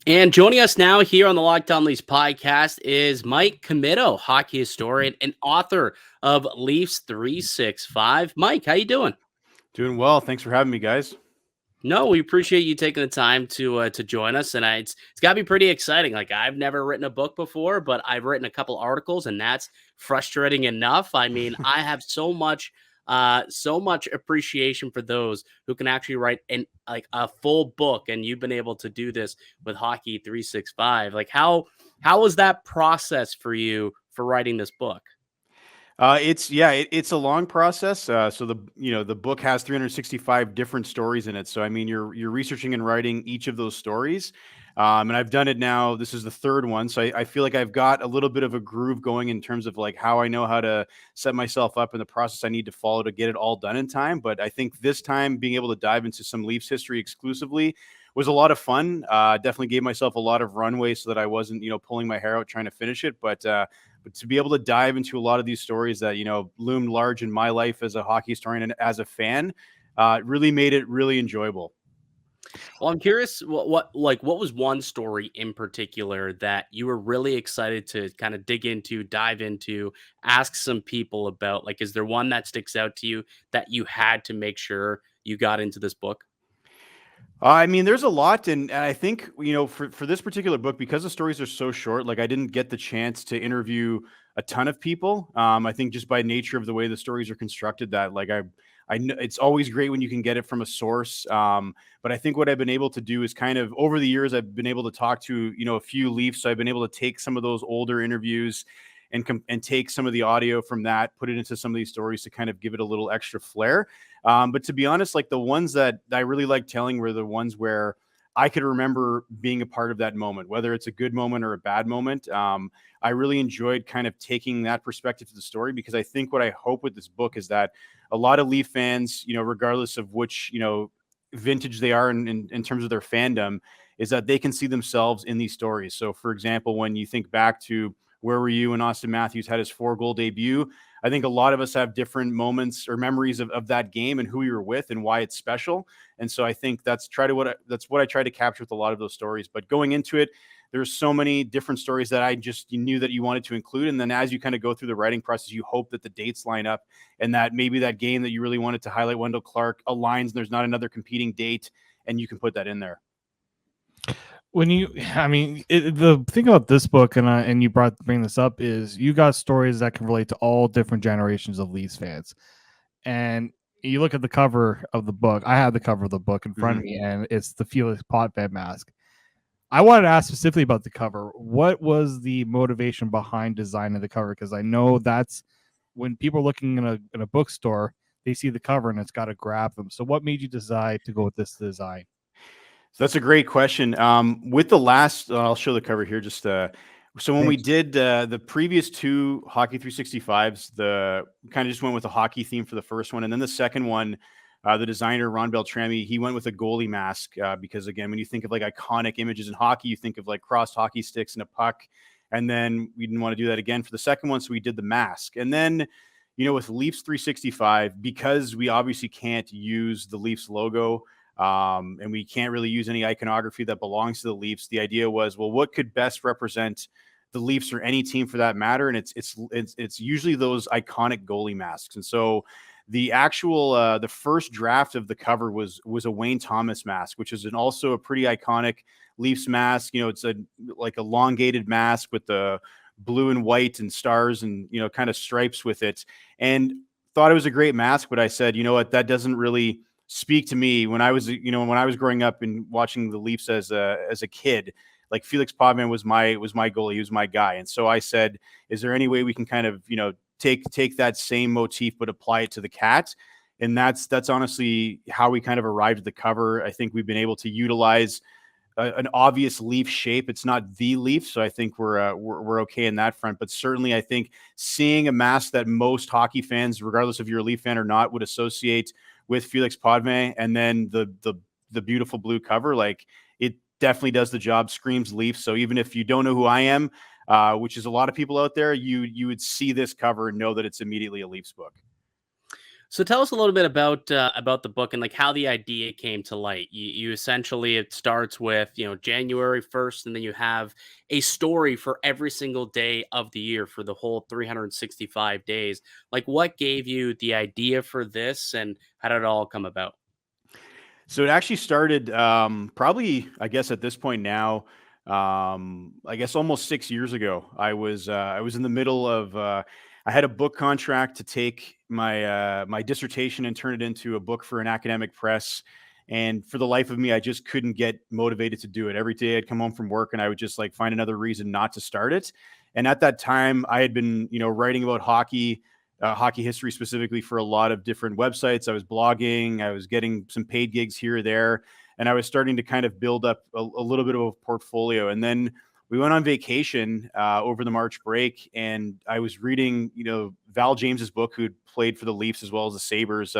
And joining us now here on the Locked On Leafs podcast is Mike Commito, hockey historian and author of Leafs 365. Mike, how you doing? Doing well. Thanks for having me, guys. No, we appreciate you taking the time to join us, and it's got to be pretty exciting. Like I've never written a book before, but I've written a couple articles, and that's frustrating enough. I mean, I have so much appreciation for those who can actually write a full book, and you've been able to do this with Hockey 365. Like how was that process for you for writing this book? It's a long process. So the book has 365 different stories in it. So I mean, you're researching and writing each of those stories, and I've done it now. This is the third one, so I feel like I've got a little bit of a groove going in terms of like how I know how to set myself up in the process I need to follow to get it all done in time. But I think this time being able to dive into some Leafs history exclusively was a lot of fun. Definitely gave myself a lot of runway so that I wasn't pulling my hair out trying to finish it, but to be able to dive into a lot of these stories that loomed large in my life as a hockey historian and as a fan, really made it really enjoyable. Well, I'm curious what was one story in particular that you were really excited to kind of dig into, dive into, ask some people about? Like, is there one that sticks out to you that you had to make sure you got into this book? I mean, there's a lot, and I think for this particular book, because the stories are so short, like I didn't get the chance to interview a ton of people. I think just by nature of the way the stories are constructed, that like I know it's always great when you can get it from a source. But I think what I've been able to do is kind of over the years, I've been able to talk to a few Leafs, so I've been able to take some of those older interviews and take some of the audio from that, put it into some of these stories to kind of give it a little extra flair. But to be honest, like the ones that I really like telling were the ones where I could remember being a part of that moment, whether it's a good moment or a bad moment. I really enjoyed kind of taking that perspective to the story, because I think what I hope with this book is that a lot of Leaf fans, regardless of which, vintage they are in terms of their fandom, is that they can see themselves in these stories. So, for example, when you think back to where were you when Austin Matthews had his 4-goal debut, I think a lot of us have different moments or memories of that game and who you were with and why it's special. And so I think that's what I try to capture with a lot of those stories. But going into it, there's so many different stories that I just knew that you wanted to include. And then as you kind of go through the writing process, you hope that the dates line up and that maybe that game that you really wanted to highlight, Wendell Clark, aligns and there's not another competing date, and you can put that in there. The thing about this book, and you bring this up, is you got stories that can relate to all different generations of Leafs fans. And you look at the cover of the book. I have the cover of the book in front of me, and it's the Felix Potvin mask. I wanted to ask specifically about the cover. What was the motivation behind designing the cover? Because I know that's when people are looking in a bookstore, they see the cover and it's got to grab them. So, what made you decide to go with this design? So that's a great question. With the last, I'll show the cover here. So when we did the previous two Hockey 365s, the kind of just went with a hockey theme for the first one, and then the second one, the designer Ron Beltrami, he went with a goalie mask because again, when you think of like iconic images in hockey, you think of like crossed hockey sticks and a puck, and then we didn't want to do that again for the second one, so we did the mask, and then. With Leafs 365, because we obviously can't use the Leafs logo, and we can't really use any iconography that belongs to the Leafs. The idea was, well, what could best represent the Leafs or any team for that matter? And it's usually those iconic goalie masks. And so the actual the first draft of the cover was a Wayne Thomas mask, which is also a pretty iconic Leafs mask. It's a like elongated mask with the blue and white and stars and kind of stripes with it, and thought it was a great mask. But I said, you know what, that doesn't really speak to me. When I was growing up and watching the Leafs as a kid, like Felix Potvin was my goalie, he was my guy. And so I said, is there any way we can kind of take that same motif but apply it to the cat? And that's honestly how we kind of arrived at the cover. I think we've been able to utilize an obvious Leaf shape. It's not the Leaf, so I think we're okay in that front. But certainly, I think seeing a mask that most hockey fans, regardless if you're a Leaf fan or not, would associate with Felix Potvin, and then the beautiful blue cover, like it definitely does the job. Screams Leafs. So even if you don't know who I am, which is a lot of people out there, you would see this cover and know that it's immediately a Leafs book. So tell us a little bit about the book and like how the idea came to light. You essentially it starts with January 1st, and then you have a story for every single day of the year for the whole 365 days. Like, what gave you the idea for this, and how did it all come about? So it actually started probably, I guess, at this point now, I guess almost 6 years ago. I was in the middle of I had a book contract to take my dissertation and turn it into a book for an academic press. And for the life of me, I just couldn't get motivated to do it. Every day I'd come home from work and I would just like find another reason not to start it. And at that time, I had been writing about hockey history specifically for a lot of different websites. I was blogging, I was getting some paid gigs here or there, and I was starting to kind of build up a little bit of a portfolio. And then we went on vacation over the March break, and I was reading, Val James's book, who played for the Leafs as well as the Sabres.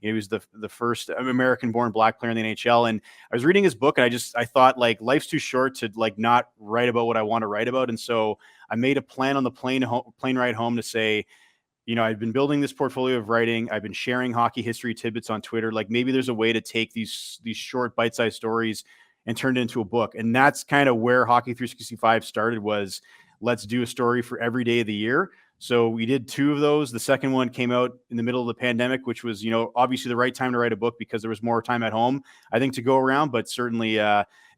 He was the first American-born Black player in the NHL, and I was reading his book, and I thought like life's too short to like not write about what I want to write about, and so I made a plan on the plane ride home to say, I've been building this portfolio of writing. I've been sharing hockey history tidbits on Twitter. Like maybe there's a way to take these short bite-sized stories and turn it into a book. And that's kind of where Hockey 365 started, was let's do a story for every day of the year. So we did 2 of those. The second one came out in the middle of the pandemic, which was, obviously the right time to write a book because there was more time at home, I think, to go around, but certainly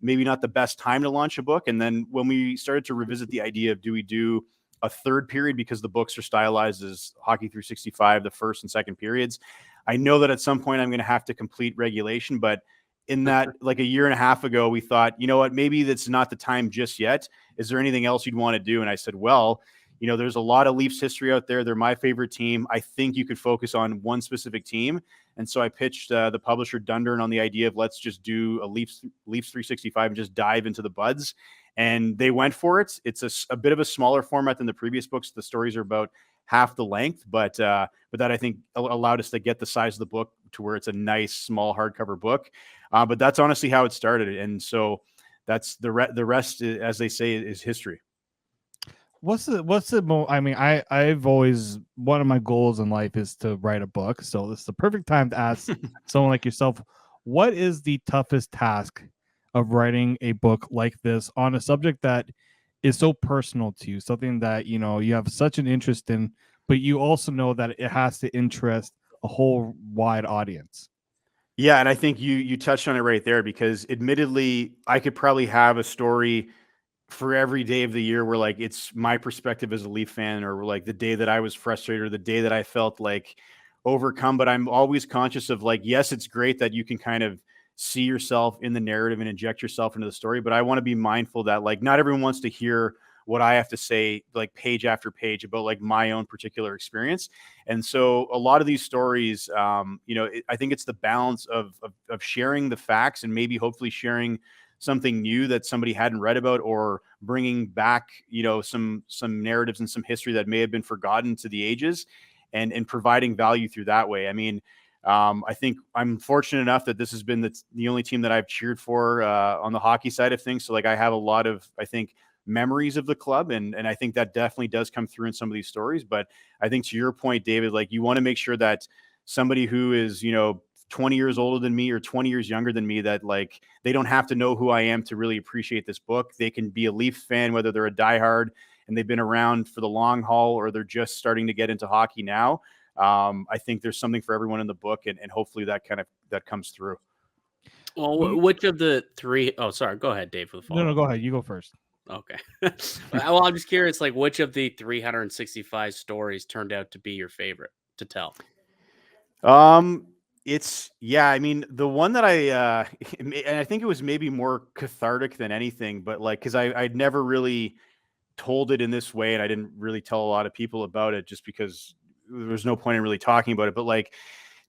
maybe not the best time to launch a book. And then when we started to revisit the idea of, do we do a third period, because the books are stylized as Hockey 365, the first and second periods. I know that at some point I'm going to have to complete regulation, but in that like a year and a half ago, we thought, you know what, maybe that's not the time just yet. Is there anything else you'd want to do? And I said, well, there's a lot of Leafs history out there. They're my favorite team. I think you could focus on one specific team. And so I pitched the publisher Dundurn on the idea of let's just do a Leafs 365 and just dive into the buds. And they went for it. It's a bit of a smaller format than the previous books. The stories are about half the length, but that I think allowed us to get the size of the book to where it's a nice small hardcover book. But that's honestly how it started, and so that's the rest, as they say, is history. I mean, I've always, one of my goals in life is to write a book. So this is the perfect time to ask someone like yourself, what is the toughest task of writing a book like this on a subject that is so personal to you, something that you have such an interest in, but you also know that it has to interest a whole wide audience? Yeah, and I think you touched on it right there, because admittedly, I could probably have a story for every day of the year where like it's my perspective as a Leaf fan, or like the day that I was frustrated, or the day that I felt like overcome. But I'm always conscious of like, yes, it's great that you can kind of see yourself in the narrative and inject yourself into the story, but I want to be mindful that like not everyone wants to hear what I have to say like page after page about like my own particular experience. And so a lot of these stories, I think it's the balance of sharing the facts and maybe hopefully sharing something new that somebody hadn't read about, or bringing back some narratives and some history that may have been forgotten to the ages, and providing value through that way. I mean, I think I'm fortunate enough that this has been the only team that I've cheered for on the hockey side of things. So like I have a lot of, I think, memories of the club, and I think that definitely does come through in some of these stories. But I think to your point, David, like you want to make sure that somebody who is 20 years older than me or 20 years younger than me, that like they don't have to know who I am to really appreciate this book. They can be a Leafs fan, whether they're a diehard and they've been around for the long haul, or they're just starting to get into hockey now. I think there's something for everyone in the book, and hopefully that comes through. Well, which of the three? Oh, sorry. Go ahead, Dave, for the follow-up. No, go ahead. You go first. Okay. Well, I'm just curious, like, which of the 365 stories turned out to be your favorite to tell? I mean, the one that and I think it was maybe more cathartic than anything, but like, cause I'd never really told it in this way, and I didn't really tell a lot of people about it just because there was no point in really talking about it. But like,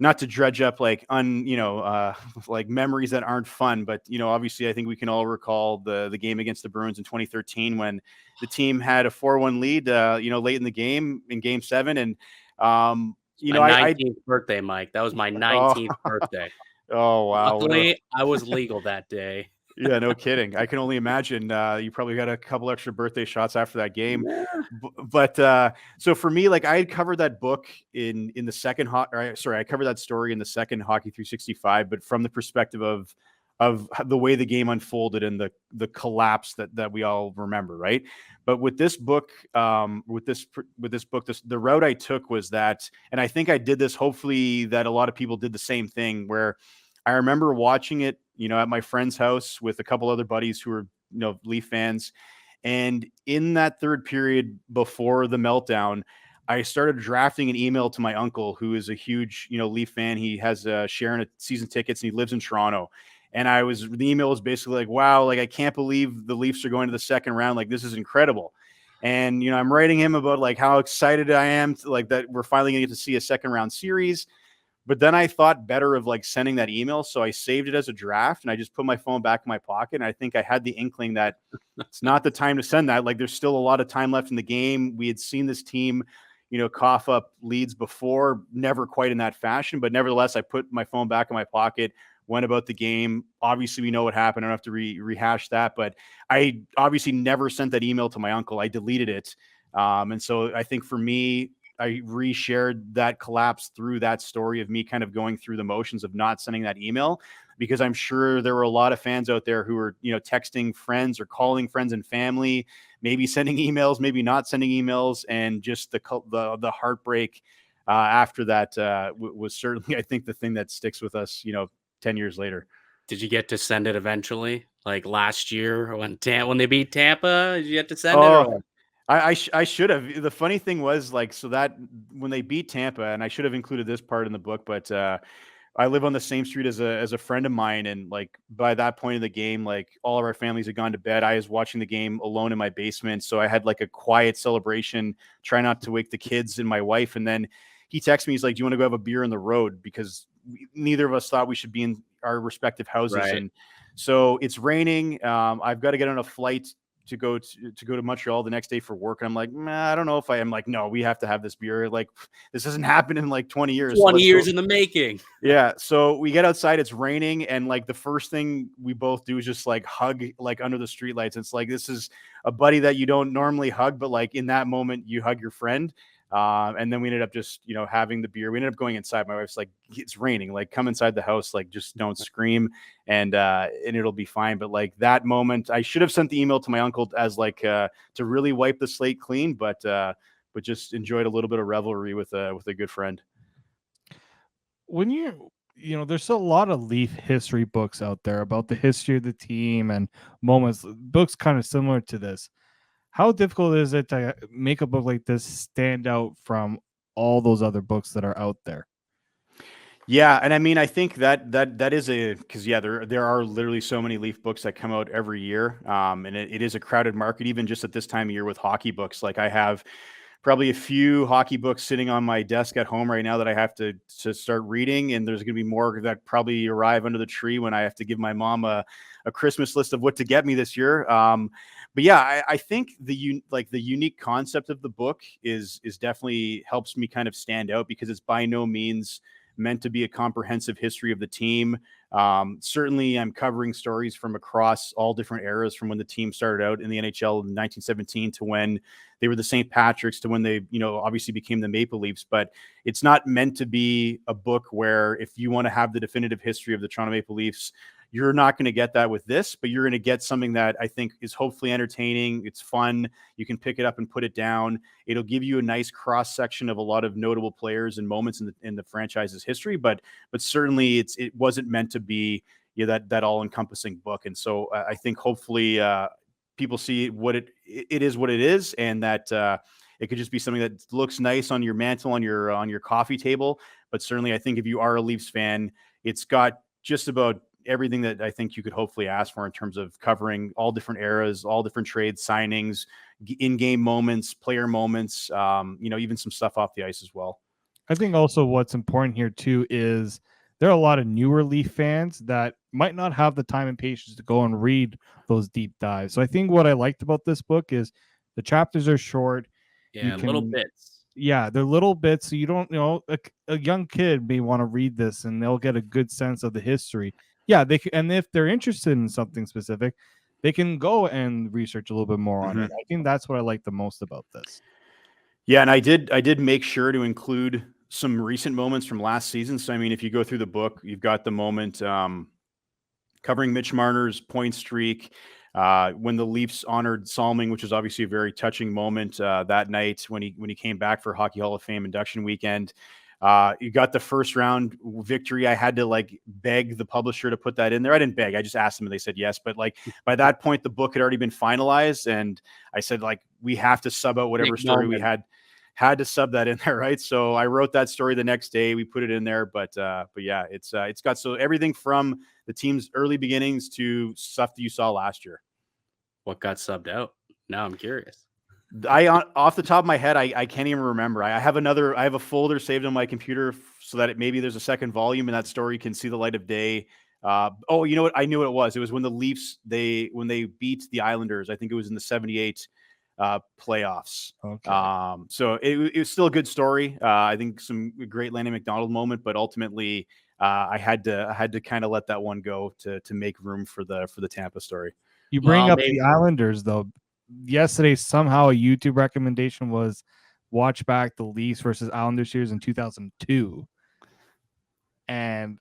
not to dredge up like like memories that aren't fun, but obviously I think we can all recall the game against the Bruins in 2013 when the team had a 4-1 lead, late in the game in Game 7, and my 19th birthday, Mike. That was my 19th birthday. Oh wow! Luckily, I was legal that day. Yeah, no kidding. I can only imagine. You probably got a couple extra birthday shots after that game. Yeah. But so for me, like I had covered that book in the second I covered that story in the second Hockey 365, but from the perspective of the way the game unfolded and the collapse that we all remember, right? But with this book, the route I took was that, and I think I did this. Hopefully, that a lot of people did the same thing. Where I remember watching it, at my friend's house with a couple other buddies who were, Leaf fans. And in that third period before the meltdown, I started drafting an email to my uncle, who is a huge, Leaf fan. He has a share in season tickets and he lives in Toronto. And the email was basically like, wow, like I can't believe the Leafs are going to the second round. Like this is incredible. And, I'm writing him about like how excited I am to, like that we're finally going to get to see a second round series. But then I thought better of like sending that email. So I saved it as a draft and I just put my phone back in my pocket. And I think I had the inkling that it's not the time to send that. Like there's still a lot of time left in the game. We had seen this team, cough up leads before, never quite in that fashion. But nevertheless, I put my phone back in my pocket, went about the game. Obviously, we know what happened. I don't have to rehash that. But I obviously never sent that email to my uncle. I deleted it. And so I think for me, I reshared that collapse through that story of me kind of going through the motions of not sending that email, because I'm sure there were a lot of fans out there who were, texting friends or calling friends and family, maybe sending emails, maybe not sending emails. And just the heartbreak after that was certainly, I think, the thing that sticks with us, 10 years later. Did you get to send it eventually? Like last year when they beat Tampa, did you get to send it? Or? I should have. The funny thing was, like, so that when they beat Tampa, and I should have included this part in the book, but I live on the same street as a friend of mine, and like by that point in the game, like all of our families had gone to bed. I was watching the game alone in my basement, so I had like a quiet celebration, try not to wake the kids and my wife. And then he texted me, he's like, "Do you want to go have a beer on the road?" Because neither of us thought we should be in our respective houses, Right. and so it's raining. I've got to get on a flight to go to Montreal the next day for work. And I'm like, I don't know if I am. Like, no, we have to have this beer. Like, this hasn't happened in like 20 years. 20 years in the making. Yeah. So we get outside, it's raining. And like the first thing we both do is just like hug, like under the streetlights. It's like, this is a buddy that you don't normally hug, but like in that moment you hug your friend. And then we ended up just, having the beer. We ended up going inside. My wife's like, it's raining, like come inside the house, like just don't scream and it'll be fine. But like that moment, I should have sent the email to my uncle as like to really wipe the slate clean, but just enjoyed a little bit of revelry with a good friend. When there's still a lot of Leaf history books out there about the history of the team and moments, books kind of similar to this. How difficult is it to make a book like this stand out from all those other books that are out there? Yeah, and I mean, I think that is because there are literally so many Leaf books that come out every year, and it is a crowded market, even just at this time of year with hockey books. Like I have probably a few hockey books sitting on my desk at home right now that I have to start reading, and there's going to be more that probably arrive under the tree when I have to give my mom a Christmas list of what to get me this year. But yeah, I think the unique concept of the book is definitely helps me kind of stand out, because it's by no means meant to be a comprehensive history of the team. Certainly I'm covering stories from across all different eras, from when the team started out in the NHL in 1917 to when they were the St. Patrick's to when they, obviously became the Maple Leafs. But it's not meant to be a book where if you want to have the definitive history of the Toronto Maple Leafs, you're not going to get that with this, but you're going to get something that I think is hopefully entertaining. It's fun. You can pick it up and put it down. It'll give you a nice cross section of a lot of notable players and moments in the franchise's history. But certainly it wasn't meant to be that all encompassing book. And so I think hopefully people see what it is, what it is, and that it could just be something that looks nice on your mantle, on your coffee table. But certainly I think if you are a Leafs fan, it's got just about everything that I think you could hopefully ask for in terms of covering all different eras, all different trades, signings, in-game moments, player moments, even some stuff off the ice as well. I think also what's important here too is there are a lot of newer Leaf fans that might not have the time and patience to go and read those deep dives. So I think what I liked about this book is the chapters are short. Yeah, little bits. Yeah, they're little bits. So you don't, a young kid may want to read this and they'll get a good sense of the history. yeah, and if they're interested in something specific, they can go and research a little bit more on it. I think that's what I like the most about this. Yeah, and I did make sure to include some recent moments from last season. So I mean, if you go through the book, you've got the moment covering Mitch Marner's point streak, when the Leafs honored Salming, which was obviously a very touching moment that night when he came back for Hockey Hall of Fame induction weekend. You got the first round victory. I had to like beg the publisher to put that in there. I didn't beg. I just asked them and they said yes. But like by that point, the book had already been finalized. And I said, like, we have to sub out whatever story we had to sub that in there. Right. So I wrote that story the next day. We put it in there. But yeah, it's got so everything from the team's early beginnings to stuff that you saw last year. What got subbed out? Now I'm curious. Off the top of my head, I can't even remember. I have a folder saved on my computer so that maybe there's a second volume and that story can see the light of day. Oh, you know what? I knew what it was. It was when the Leafs, when they beat the Islanders. I think it was in the 78 playoffs. Okay. So it was still a good story. I think some great Lanny McDonald moment, but ultimately I had to kind of let that one go to make room for the Tampa story. You bring up the Islanders though. Yesterday, somehow a YouTube recommendation was watch back the Leafs versus Islanders series in 2002. And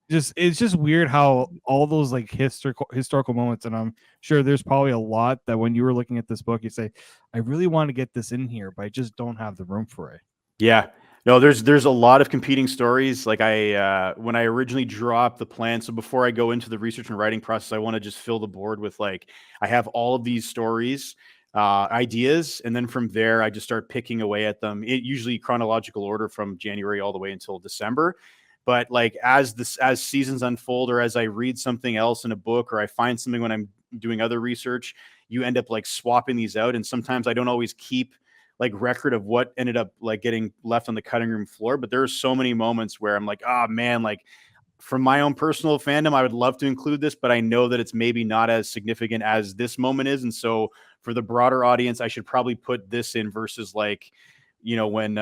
it's just weird how all those like historical moments, and I'm sure there's probably a lot that when you were looking at this book, you say, I really want to get this in here, but I just don't have the room for it. Yeah. No, there's a lot of competing stories. Like when I originally drew up the plan, so before I go into the research and writing process, I want to just fill the board with like, I have all of these stories, ideas. And then from there, I just start picking away at them, usually chronological order from January all the way until December. But like, as seasons unfold, or as I read something else in a book, or I find something when I'm doing other research, you end up like swapping these out. And sometimes I don't always keep like record of what ended up like getting left on the cutting room floor. But there are so many moments where I'm like, oh man, like from my own personal fandom, I would love to include this, but I know that it's maybe not as significant as this moment is. And so for the broader audience, I should probably put this in versus like, when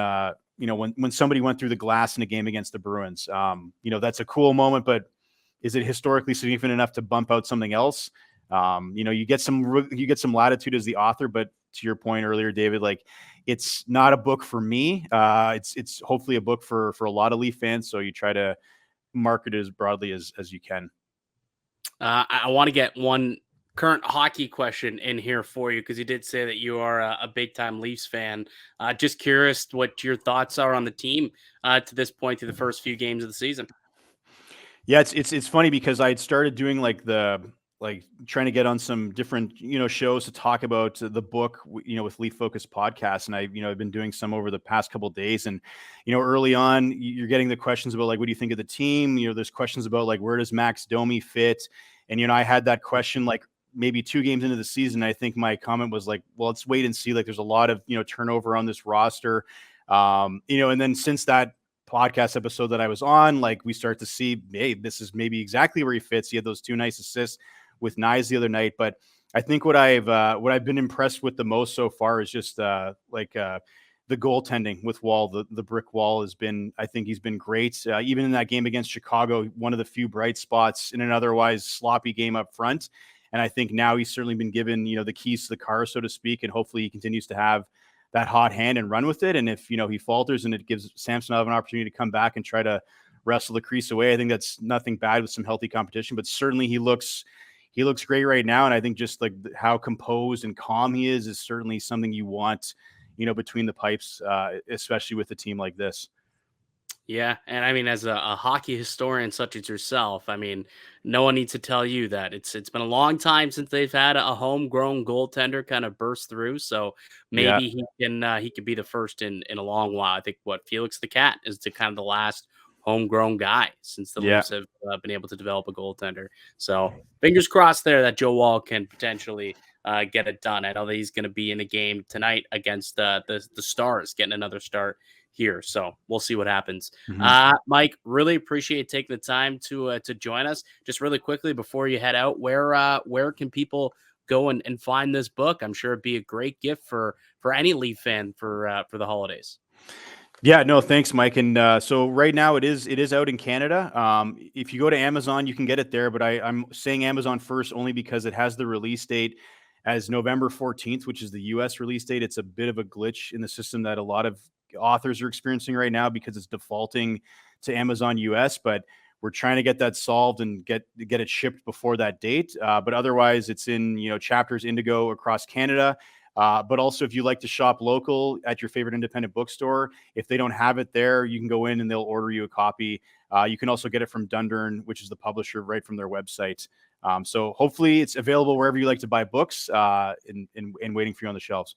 somebody went through the glass in a game against the Bruins, that's a cool moment, but is it historically significant enough to bump out something else? You get some latitude as the author, but to your point earlier, David, like it's not a book for me. It's hopefully a book for a lot of Leaf fans. So you try to market it as broadly as you can. I want to get one current hockey question in here for you, because you did say that you are a big time Leafs fan. Just curious what your thoughts are on the team to this point through the first few games of the season. Yeah, it's funny because I had started doing trying to get on some different, shows to talk about the book, with Leaf Focus podcasts. And I've been doing some over the past couple of days. And, early on, you're getting the questions about like, what do you think of the team? There's questions about like, where does Max Domi fit? And, I had that question like maybe 2 games into the season. I think my comment was like, well, let's wait and see. Like there's a lot of, turnover on this roster. And then since that podcast episode that I was on, like we start to see, hey, this is maybe exactly where he fits. He had those 2 nice assists with Nyes the other night. But I think what I've been impressed with the most so far is just the goaltending with Wall. The brick wall I think he's been great. Even in that game against Chicago, one of the few bright spots in an otherwise sloppy game up front. And I think now he's certainly been given, the keys to the car, so to speak, and hopefully he continues to have that hot hand and run with it. And if, he falters and it gives Samsonov an opportunity to come back and try to wrestle the crease away, I think that's nothing bad with some healthy competition, but certainly he looks great right now. And I think just like how composed and calm he is certainly something you want, between the pipes, especially with a team like this. Yeah, and I mean, as a hockey historian such as yourself, I mean, no one needs to tell you that it's been a long time since they've had a homegrown goaltender kind of burst through. So maybe he could be the first in a long while. I think Felix the Cat is kind of the last homegrown guy since the Leafs have been able to develop a goaltender. So fingers crossed there that Joe Wall can potentially get it done. I know that he's going to be in a game tonight against the Stars, getting another start here. So we'll see what happens. Mike, really appreciate taking the time to join us. Just really quickly before you head out, where can people go and find this book? I'm sure it'd be a great gift for any Leaf fan for the holidays. Yeah, no, thanks, Mike. And so right now it is out in Canada. If you go to Amazon, you can get it there, but I'm saying Amazon first only because it has the release date as November 14th, which is the US release date. It's a bit of a glitch in the system that a lot of authors are experiencing right now because it's defaulting to Amazon US, but we're trying to get that solved and get it shipped before that date. But otherwise, it's in Chapters Indigo across Canada. But also, if you like to shop local at your favorite independent bookstore, if they don't have it there, you can go in and they'll order you a copy. You can also get it from Dundurn, which is the publisher, right from their website. So hopefully it's available wherever you like to buy books and waiting for you on the shelves.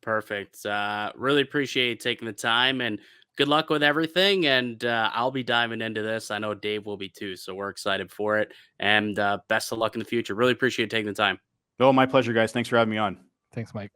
Perfect. Really appreciate you taking the time, and good luck with everything. And I'll be diving into this. I know Dave will be too. So we're excited for it. And best of luck in the future. Really appreciate you taking the time. Oh, my pleasure, guys. Thanks for having me on. Thanks, Mike.